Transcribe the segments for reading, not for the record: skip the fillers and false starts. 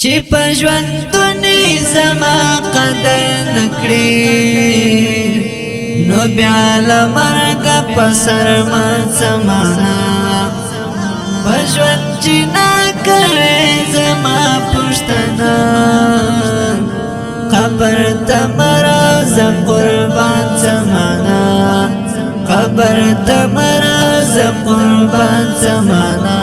چې په ژوندونی زما قدر نکړي نو بیا له مرګه په سر ما زمانه په ژوند چې ناکړې زما پوښتنه قبر ته مرزه قربان زمانه قبر ته مرزه قربان زمانه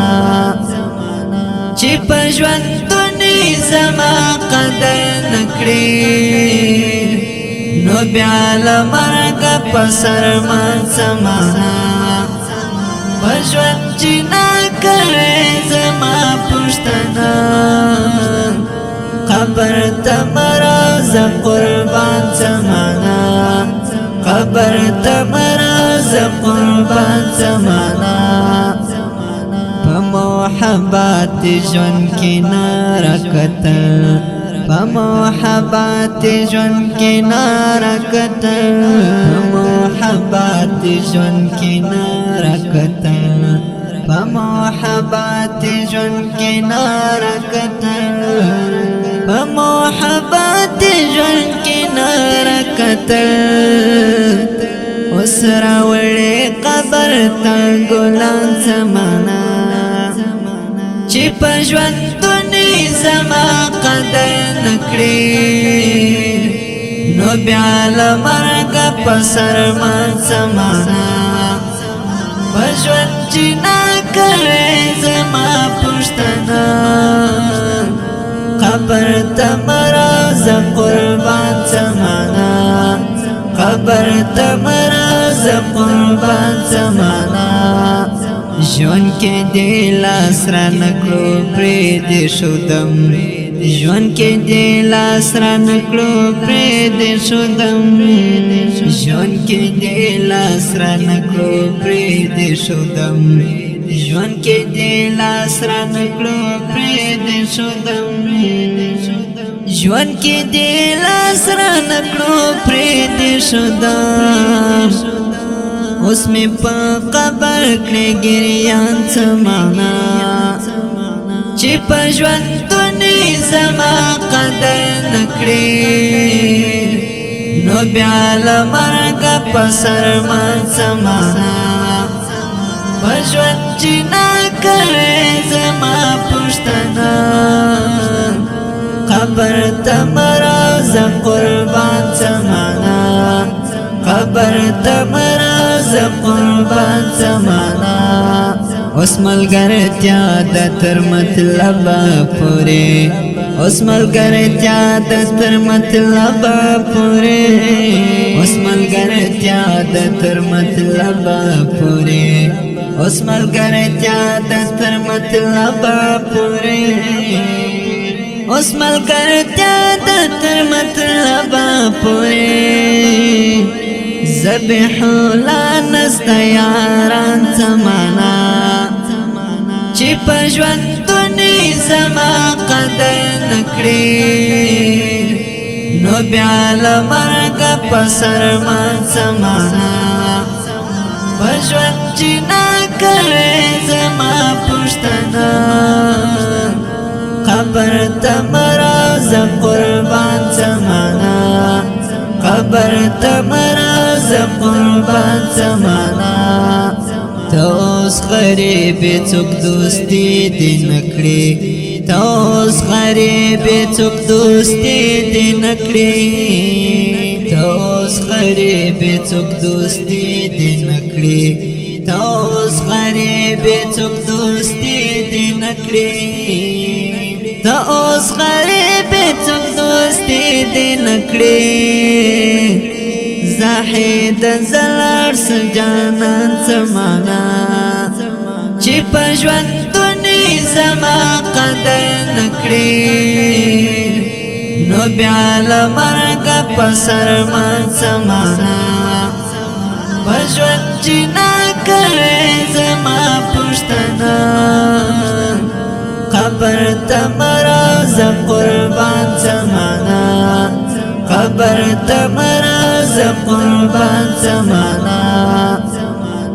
چې په ژوندونی زما قدر نکړي نو بیا له مرګه په سر ما زمانه په ژوند چې ناکړې زما پوښتنه قبر ته مرزه قربان زمانه قبر ته مرزه قربان زمانه په محبت ژوند کې نارکتل په محبت ژوند کې نارکتل په محبت ژوند کې نارکتل په محبت ژوند کې نارکتل په محبت ژوند کې نارکتل اوس راوړې قبر ته ګلان زمانه چې په ژوندونی زما قدر نکړي نو بیا له مرګه په سر ما زمانه په ژوند چې ناکړې زما پوښتنه قبر ته مرزه قربان زمانه قبر ته مرزه قربان زمانه ژوند کې دې لاس را نکړو پرې دې شودم ژوند کې دې لاس را نکړو پرې دې شودم ژوند کې دې لاس را نکړو پرې دې شودم ژوند کې دې لاس را نکړو پرې دې شودم ژوند کې دې لاس را نکړو پرې دې شودم اوس می په قبر کړې ګریان زمانه چې په ژوندونی زما قدر نکړي نو بیا له مرګه په سر ما زمانه په ژوند چې ناکړې زما پوښتنه قبر ته مرزه قربان زمانه قبر ته مرزه قربان زمانه اوس ملګرتیا د تر مطلب پورې اوس ملګرتیا د تر مطلب پورې اوس ملګرتیا د تر مطلب پورې اوس ملګرتیا د تر مطلب پورې اوس ملګرتیا د تر مطلب پورې ذبح لا نستا یاران زمانه چې په ژوندونی زما قدر نکړي نو بیا له مرګه په سر ما زمانه په ژوند چې ناکړې زما پوښتنه قبر ته مرزه قربان زمانه قبر ته مرزه قربان زمانه ته اوس غریب څوک دوستی دې نکړي ته اوس غریب څوک دوستی دې نکړي ته اوس غریب څوک دوستی دې نکړي ته اوس غریب څوک دوستی دې نکړي ته اوس غریب څوک دوستی دې نکړي زاهد زلار سجانان زمانه چې په ژوندونی زما قدر نکړي نو بیا له مرګه په سر ما زمانه په ژوند چې ناکړې زما پوښتنه قبر ته مرزه قربان زمانه قبر ته مرزه قربان زمانه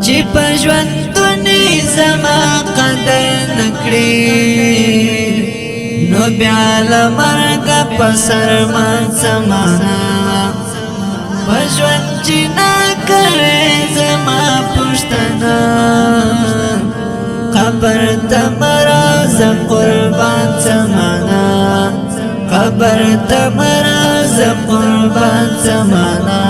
چې په ژوندونی زما قدر نکړي نو بیا لمرګ پسر من سمانا پښوند چې نا کړې زما پښتنه قبر ته مرز قربان سمانا قبر ته مرز قربان سمانا